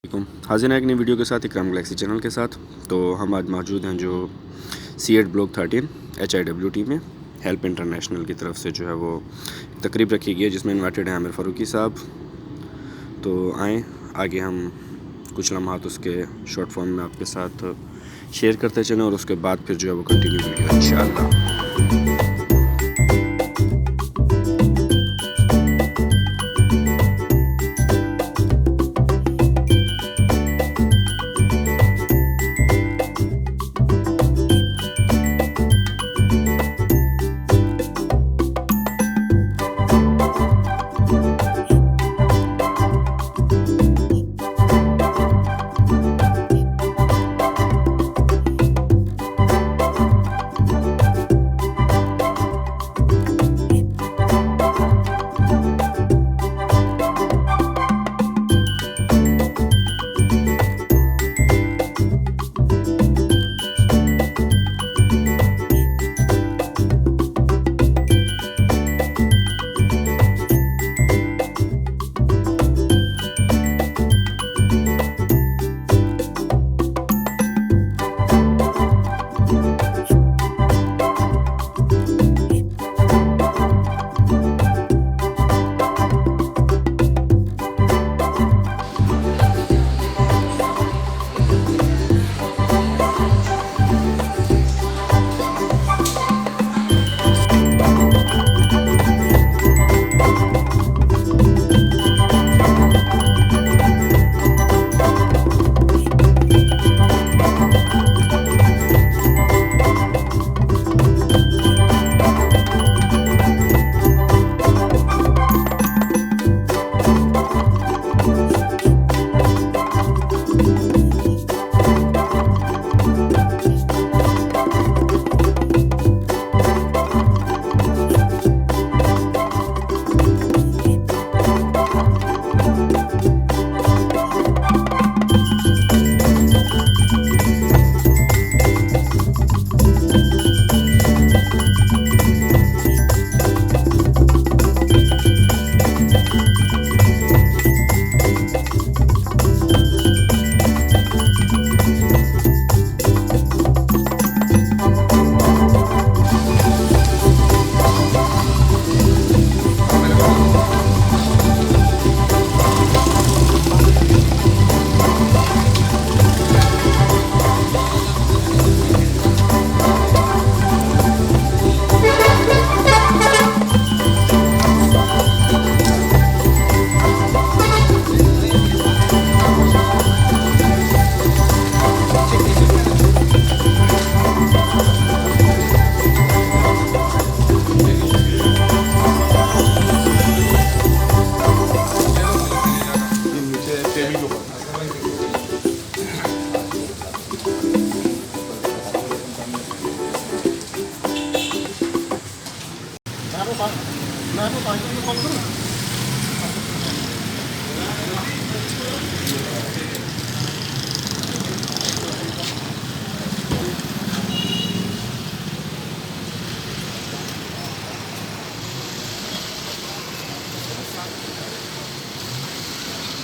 हाजिर हैं एक नई वीडियो के साथ इकराम गैलेक्सी चैनल के साथ। तो हम आज मौजूद हैं जो C8 ब्लॉक 13 HIWT में हेल्प इंटरनेशनल की तरफ से जो है वो तकरीब रखी गई है जिसमें इन्वाइटेड हैं आमिर फ़ारूकी साहब। तो आएँ आगे हम कुछ लम्हात उसके शॉर्ट फॉर्म में आपके साथ शेयर करते चलें और उसके बाद फिर जो है वो कंटिन्यू वीडियो इंशाअल्लाह।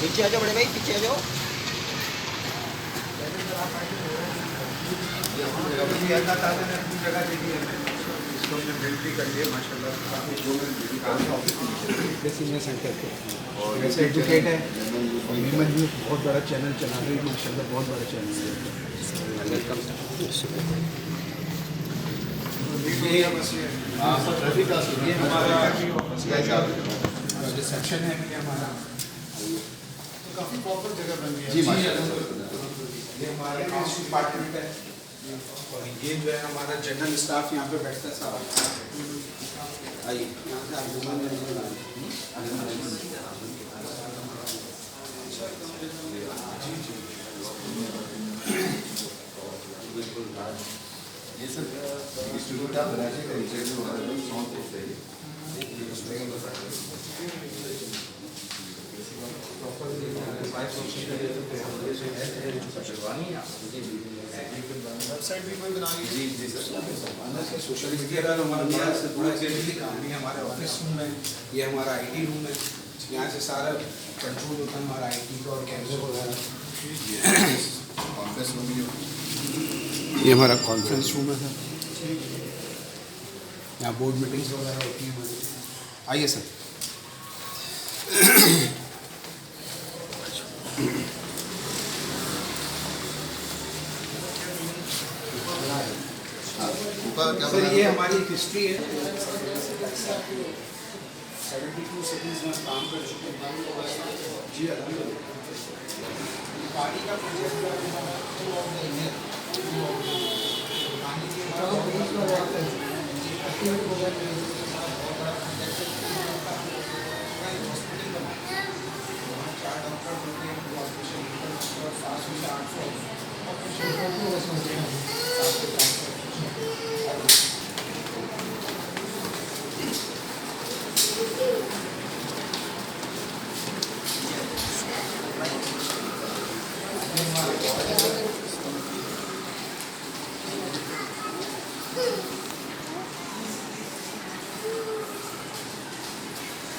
पीछे आ जाओ बड़े भाई, पीछे आ जाओ। वैसे एजुकेट है और नीमच भी बहुत बड़ा चैनल चला रही है माशाल्लाह, बहुत बड़ा चैनल है। ये हमारा रिसेप्शन है हमारा, काफ़ी प्रॉपर जगह बन गई है जी माशाल्लाह। ये हमारे काउंसिल डिपार्टमेंट है और ये जो है हमारा जनरल स्टाफ यहाँ पे बैठता है सारा। आइए यहाँ से ये सब इंस्टीट्यूट आप बनाने का इंटरव्यू हो रहा है साउंड तो सही वेबसाइट भी कोई बना ली जी सर। सोशल मीडिया हमारा पूरा कहानी हमारे ऑफिस रूम है, ये हमारा IT रूम है, यहाँ से सारा कंट्रोल होता है हमारा IT का और कैमरे वगैरह। ये हमारा कॉन्फ्रेंस रूम है सर, यहाँ बोर्ड मीटिंग्स वगैरह होती हैं हमारी। आइए सर। सर ये हमारी हिस्ट्री है। 72 सिटीज़ में काम कर चुके हैं जी। पानी का प्रोजेक्ट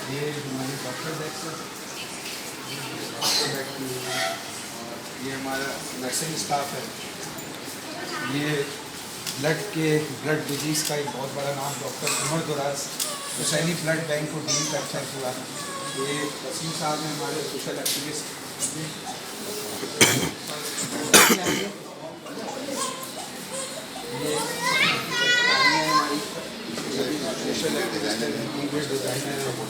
ये हमारी डॉक्टर डेस्क है, ये हमारा नर्सिंग स्टाफ है। ये ब्लड डिजीज़ का एक बहुत बड़ा नाम doctor Umar Duraj Husaini blood bank को डील करता है पूरा। ये वसीम साहब हैं हमारे सोशल एक्टिविस्ट। ये डिज़ाइनर है।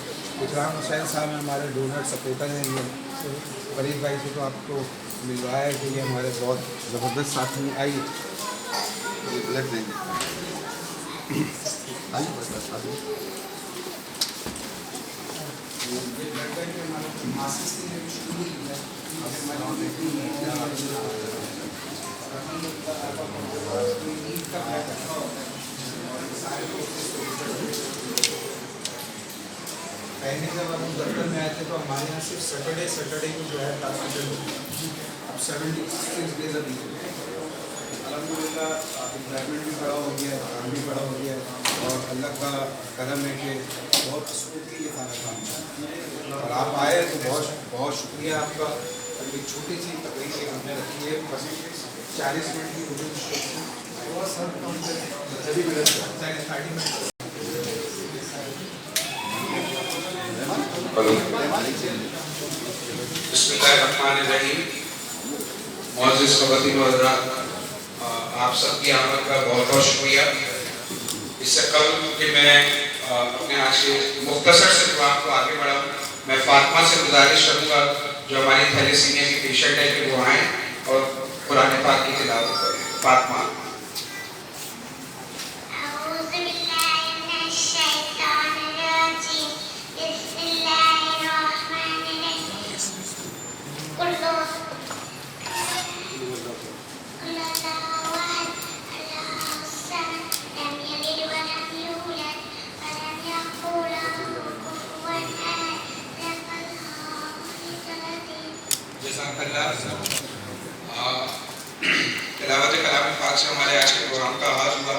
इकराम हुसैन साहब हैं हमारे डोनर सपोर्टर हैं। ये फरीद भाई से तो आपको मिल रहा है कि ये हमारे बहुत ज़बरदस्त साथी। आइए ब्लड बैंक पहले जब हम दफ्तर में आए थे तो हमारे यहाँ सिर्फ सैटरडे को जो है ट्रांसमिशन होती है। अब 76 डेज अभी अलहमदिल्ला एम्प्लॉयमेंट भी बड़ा हो गया है, काम भी बड़ा हो गया है और अल्लाह का करम है कि बहुत स्मूथली ये सारा काम है। और आप आए तो बहुत बहुत शुक्रिया आपका। एक छोटी सी तकरीर हमने रखी है, बस 40 मिनट की मुझे बहुत सर 30 मिनट 30 मिनट। बिस्मिल्लाहिर्रहमानिर्रहीम। मौजूद ख़वातीन व हज़रात, आप सबकी आमद का बहुत बहुत शुक्रिया। इससे कबल कि मैं अपने आज के मुख्तसर से जवाब को आगे बढ़ाऊँ, मैं फातिमा से गुजारिश करूँगा जो हमारी थैलेसीमिया की पेशेंट है कि वो आएँ और कुरान पाक की तिलावत करें। फातिमा। तिलावत कलाम पाक से हमारे आज के प्रोग्राम का आगाज़ हुआ।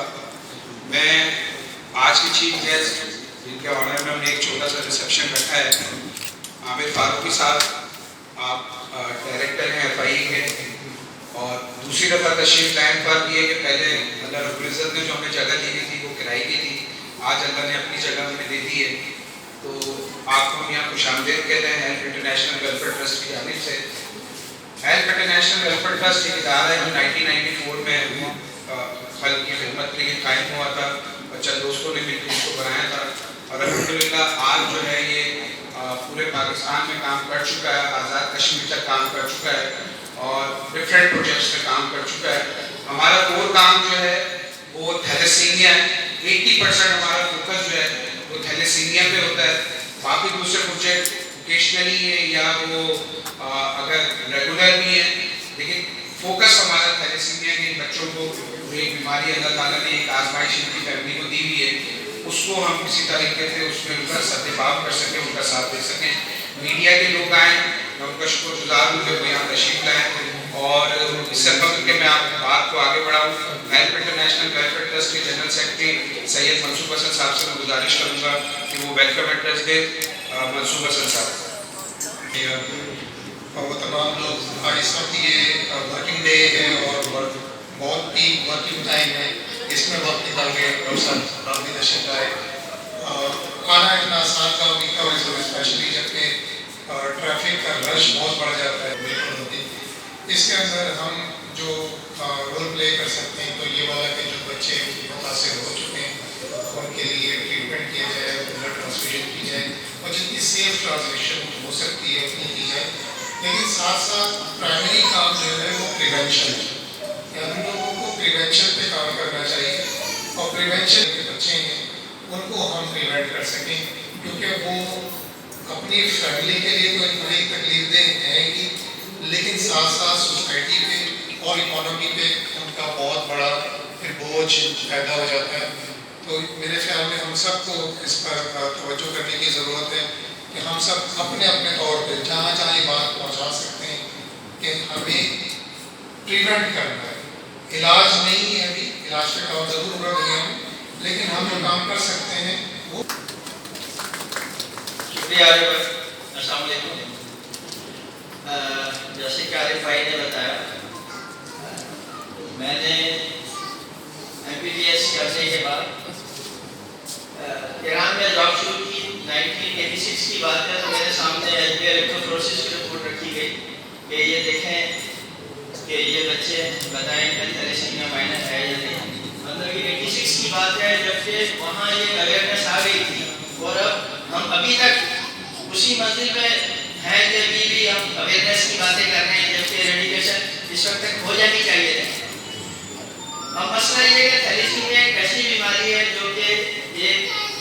मैं आज की चीफ गेस्ट जिनके ऑनर में हमने एक छोटा सा रिसेप्शन रखा है, आमिर फारूकी साहब, आप डायरेक्टर हैं FIE के, और दूसरी दफ़ा तशरीफ लाइन पर भी है कि पहले अल्लाह रब्बुल इज़्ज़त ने जो हमें जगह दी थी वो किराए की थी, आज अल्लाह ने अपनी जगह हमें दे दी है। तो आपको हम यहाँ खुशामदीद कहते हैं हेल्प इंटरनेशनल वेलफेयर ट्रस्ट की जानिब से। हेल्प इंटरनेशनल वेलफेयर ट्रस्ट एक इदारा है जो 1994 में खल्क़ की खिदमत के लिए कायम हुआ था और चंद दोस्तों ने मिलकर इसको बनाया था। और अल्हम्दुलिल्लाह आज जो है ये पूरे पाकिस्तान में काम कर चुका है, आज़ाद कश्मीर तक काम कर चुका है और डिफरेंट प्रोजेक्ट्स में काम कर चुका है। हमारा कोर काम जो है वो थैलेसीमिया है। 80% हमारा फोकस जो है वो थैलेसीमिया पे होता है। बाकी दूसरे प्रोजेक्ट ओकेशनली है या वो अगर रेगुलर भी है, लेकिन फोकस हमारा थैलेसीमिया के बच्चों को एक बीमारी अल्लाह ताला ने एक आजमाइश इनकी फैमिली को दी हुई है, उसको हम किसी तरीके से उसमें उनका सत्यापाप कर सकें, उनका साथ दे सकें। मीडिया के लोग आए, मैं उनका शुक्रगुजार हूँ कि वो यहाँ तशरीफ लाए। और इससे पहले कि मैं आप बात को आगे बढ़ाऊँ, हेल्प इंटरनेशनल वेलफेयर ट्रस्ट के जनरल सेक्रेटरी सैयद मंसूर हसन साहब से मैं गुजारिश करूँगा कि वो वेलकम एड्रेस दे। मंसूर हसन साहब। और तमाम लोग, इस वक्त ये वर्किंग डे है और बहुत पीक वर्किंग टाइम है, इसमें वक्त निकाल के आप भी तशरीफ लाए। आना इतना आसान काम नहीं था, स्पेशली जबकि ट्रैफिक का रश बहुत बढ़ जाता है। बिल्कुल इसके अंदर हम जो रोल प्ले कर सकते हैं तो ये वाला कि जो बच्चे मुतासिर हो चुके हैं उनके लिए ट्रीटमेंट किया जाए, ब्लड ट्रांसफ्यूजन की जाए और जितनी सेफ ट्रांसमिशन हो सकती है उतनी की जाए। लेकिन साथ साथ प्राइमरी काम जो है वो प्रिवेंशन है, हम लोगों को प्रिवेंशन पे काम करना चाहिए और प्रिवेंशन के बच्चे हैं उनको हम प्रिवेंट कर सकें, क्योंकि वो अपनी फैमिली के लिए तो बड़ी तकलीफदेह हैं ही, लेकिन साथ साथ सोसाइटी पे और इकोनॉमी पे उनका बहुत बड़ा फिर बोझ पैदा हो जाता है। तो मेरे ख्याल में हम सबको इस पर तवज्जो करने की ज़रूरत है कि हम सब अपने अपने तौर पे जहाँ जहाँ ये बात पहुँचा सकते हैं कि हमें प्रिवेंट करना है। इलाज नहीं है, अभी इलाज का काम ज़रूर हो रहा है, लेकिन हम जो काम कर सकते हैं वो। शुक्रिया अस्सलाम वालेकुम। जैसे कि आरिफ भाई ने बताया, मैंने MBBS करने के बाद ईरान में जॉब शुरू की। 1986 की बात है, तो मेरे सामने इलेक्ट्रोफोरेसिस की रिपोर्ट रखी गई कि ये देखें कि ये बच्चे बताएं कि थैलेसीमिया माइनर है या नहीं। मतलब ये 86 की बात है, जबकि वहाँ ये अवेयरनेस आ गई थी और अब हम अभी तक उसी मंजिल में हैं कि अभी भी हम अवेयरनेस की बातें कर रहे हैं, जबकि एरेडिकेशन इस वक्त तक हो जानी चाहिए थी। अब मसला ये है कि थैलेसीमिया एक ऐसी बीमारी है जो कि एक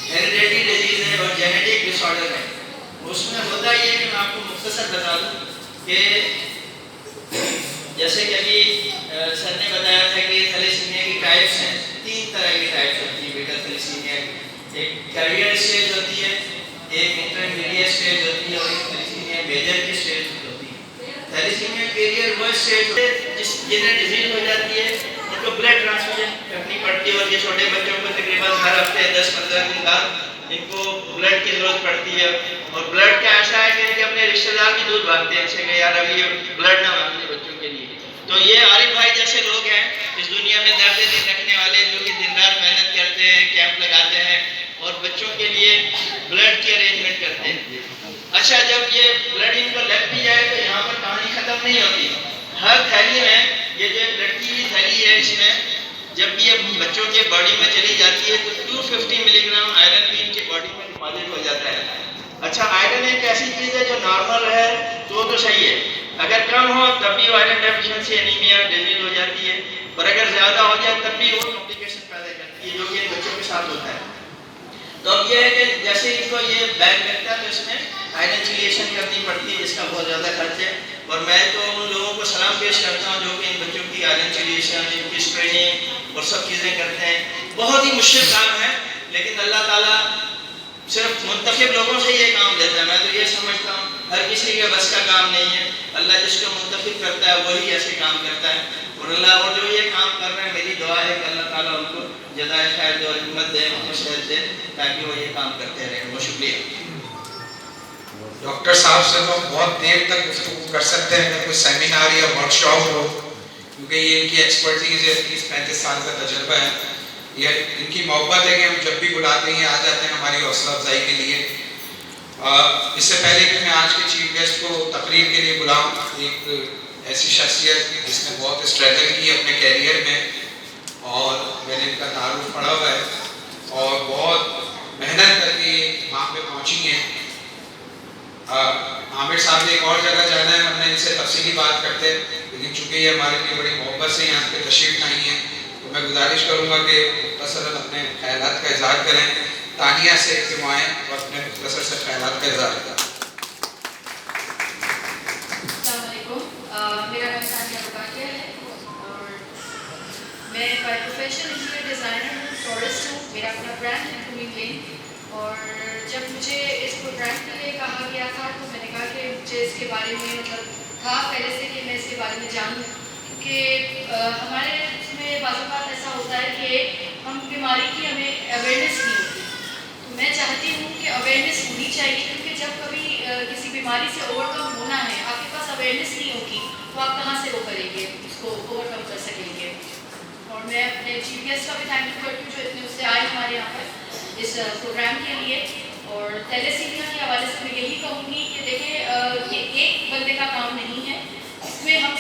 हेरिडिटरी डिजीज है और जेनेटिक डिसऑर्डर है। उसमें होता ये कि मैं आपको मुख्तसर बता दूं कि जैसे कि अभी सर ने बताया था कि थैलेसीमिया की टाइप्स हैं, 3 तरह की टाइप्स होती है बेटा थैलेसीमिया। एक कैरियर स्टेज होती है, एक इंटरमीडिएट स्टेज होती है और एक थैलेसीमिया मेजर की स्टेज होती है। थैलेसीमिया कैरियर वो स्टेज जिन्हें डिजीज हो जाती है उनको ब्लड ट्रांसफ्यूजन करनी पड़ती है और ये छोटे बच्चों को तकरीबन हर हफ्ते 10-15 दिन बाद इनको ब्लड की जरूरत पड़ती है। और ब्लड का ऐसा है कि अपने रिश्तेदार भी दूध भागते हैं कि यार अभी ये ब्लड ना मांगने बच्चों के लिए। तो ये आरिफ भाई जैसे लोग हैं इस दुनिया में दर्द दिन रखने वाले, जो कि दिन रात मेहनत करते हैं, कैंप लगाते हैं और बच्चों के लिए ब्लड की अरेंजमेंट करते हैं। अच्छा, जब ये ब्लड इनको लग भी जाए तो यहाँ पर कहानी खत्म नहीं होती। हर थैली में ये जो लड़की हुई थैली है, इसमें जब ये बच्चों के बॉडी में चली जाती है तो 250 मिलीग्राम आयरन भी इनके बॉडी में डिपॉजिट हो जाता है। अच्छा, आयरन एक ऐसी चीज़ है जो नॉर्मल है तो सही है, अगर कम हो तब भी आयरन डेफिशिएंसी एनीमिया डिजीज हो जाती है, और अगर ज़्यादा हो जाए तब भी वो कॉम्प्लिकेशन पैदा करती है, जो कि बच्चों के साथ होता है। तो अब ये है कि जैसे इनको ये बैग लगता है तो इसमें आयरन चिलिएशन करनी पड़ती है, जिसका बहुत ज़्यादा खर्च है। और मैं तो उन लोगों को सलाम पेश करता हूँ जो कि इन बच्चों की आयरन चिलिएशन, इनकी स्क्रीनिंग और सब चीज़ें करते हैं। बहुत ही मुश्किल काम है, लेकिन अल्लाह ताला सिर्फ मुंतखब लोगों से ये काम लेता है। मैं तो ये समझता हूँ हर किसी के बस का काम नहीं है, अल्लाह जिसको मुंतखब करता है वही ऐसे काम करता है। और अल्लाह और जो ये काम कर रहे हैं, मेरी दुआ है कि अल्लाह ताला उनको जज़ाए खैर दे और हिम्मत दे, उनको सेहत दे, ताकि वो ये काम करते रहें। बहुत शुक्रिया। डॉक्टर साहब से लोग बहुत देर तक गुफ्तगू कर सकते हैं, अगर कोई सेमिनार या वर्कशॉप हो, क्योंकि ये इनकी एक्सपर्टीज़ है, 30-35 साल का तजुर्बा है। ये इनकी मोहब्बत है कि हम जब भी बुलाते हैं आ जाते हैं हमारी हौसला अफजाई के लिए। इससे पहले कि मैं आज के चीफ गेस्ट को तकरीर के लिए बुलाऊं, एक ऐसी शख्सियत जिसने बहुत स्ट्रगल की अपने कैरियर में, और मैंने इनका तारुफ पढ़ा हुआ है और बहुत मेहनत करके वहाँ पे पहुँची हैं। आमिर साहब ने एक और जगह जाना है, हमने इनसे तफसीली बात करते हैं, लेकिन चूँकि ये हमारे लिए बड़ी मोहब्बत से यहाँ पे तशरीफ लाई हैं, तो मैं गुजारिश करूँगा कि मुख्तसरन अपने ख्यालात का इजहार करें, तानिया से इज्तिमाएँ और अपने मुख्तसर से ख्यालात का इजहार करें। मेरा नाम सानिया बुकाकिया है और मैं बाय प्रोफेशन इंटीरियर डिज़ाइनर हूँ, फ्लोरिस्ट हूँ। मेरा अपना ब्रांड है कुमिंग लेन। और जब मुझे इस प्रोग्राम के लिए कहा गया था तो मैंने कहा कि मुझे इसके बारे में मतलब था पहले से कि मैं इसके बारे में जानूँ, क्योंकि हमारे इसमें बाज़ ऐसा होता है कि हम बीमारी की हमें अवेयरनेस नहीं होती। तो मैं चाहती हूँ कि अवेयरनेस होनी चाहिए, क्योंकि जब कभी किसी बीमारी से ओवरकम होना है, आपके पास अवेयरनेस नहीं होगी तो आप कहाँ से वो करेंगे, उसको ओवरकम कर सकेंगे। मैं अपने चीफ गेस्ट का भी थैंक यू करती हूँ जो इतने उससे आए हमारे यहाँ पर इस प्रोग्राम के लिए। और थैलेसीमिया के हवाले से मैं यही कहूँगी कि देखिए ये एक बंदे का काम नहीं है, इसमें हम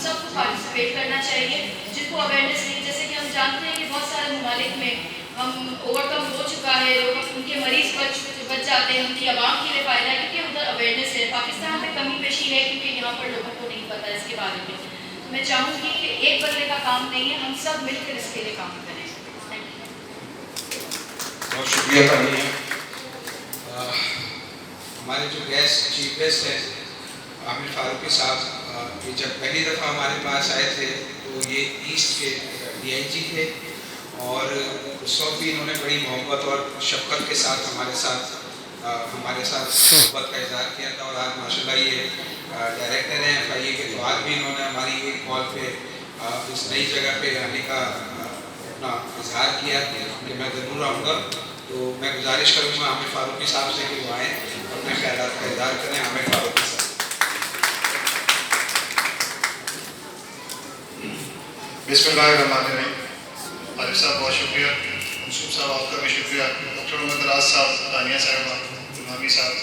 सबको पार्टिसिपेट करना चाहिए। जिनको अवेयरनेस नहीं, जैसे कि हम जानते हैं कि बहुत सारे ममालिक में हम ओवरकम हो चुका है, लोग उनके मरीज बच जाते हैं, उनकी आवाम के लिए फ़ायदा है क्योंकि उधर अवेयरनेस है। पाकिस्तान में कमी पेशी है क्योंकि यहाँ पर लोगों को नहीं पता इसके बारे में। तो मैं चाहूँगी कि एक बंदे का काम नहीं है, हम सब मिलकर इसके लिए काम करें। Thank you. बहुत शुक्रिया तानिया। हमारे जो चीफ गेस्ट हैं आमिर फारूकी साहब, ये जब पहली दफ़ा हमारे पास आए थे तो ये ईस्ट के DIG थे और उस वक्त भी इन्होंने बड़ी मोहब्बत और शफ़क़त के साथ हमारे साथ मोहब्बत का इज़हार किया था। और आज माशाल्लाह ये डायरेक्टर हैं FIA के, तो आज भी इन्होंने हमारी एक कॉल पे इस नई जगह पे आने का अपना इजहार किया कि मैं ज़रूर आऊँगा। तो मैं गुजारिश करूँगा आमिर फारूकी साहब से कि वो आएँ और अपने ख्यालात का इजहार करें। आमिर फारूकी साहब। बिस्मिल्लाहिर्रहमानिर्रहीम। आरिफ साहब बहुत शुक्रिया, मंसूर साहब आपका भी शुक्रिया, डॉक्टर मोहम्मद राज साहब, तानिया साहबा, इमामी साहब,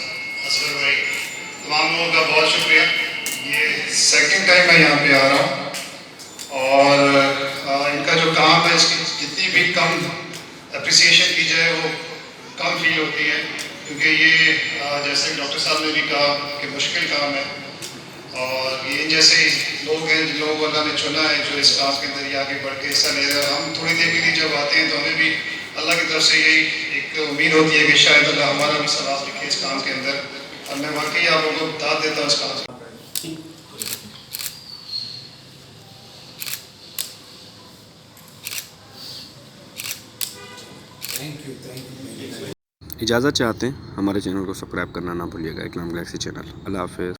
असगर भाई, तमाम लोगों का बहुत शुक्रिया। ये सेकंड टाइम मैं यहाँ पे आ रहा हूँ और इनका जो काम है इसकी जितनी भी कम अप्रिसिएशन की जाए वो कम फील होती है, क्योंकि ये जैसे डॉक्टर साहब ने भी कहा कि मुश्किल काम है और ये जैसे लोग हैं जिन लोगों को अल्लाह ने चुना है जो इस काम के अंदर ये आगे बढ़ के हिस्सा ले रहे हैं। हम थोड़ी देर के लिए जब आते हैं तो हमें भी अल्लाह की तरफ से यही एक उम्मीद होती है कि शायद अल्लाह हमारा भी सवाब लिखे इस काम के अंदर, और मैं वाकई आप लोगों को बता देता हूँ इस काम से। इजाज़त चाहते हैं, हमारे चैनल को सब्सक्राइब करना ना भूलिएगा, इकराम गैलेक्सी चैनल। अल्लाह हाफ़िज़।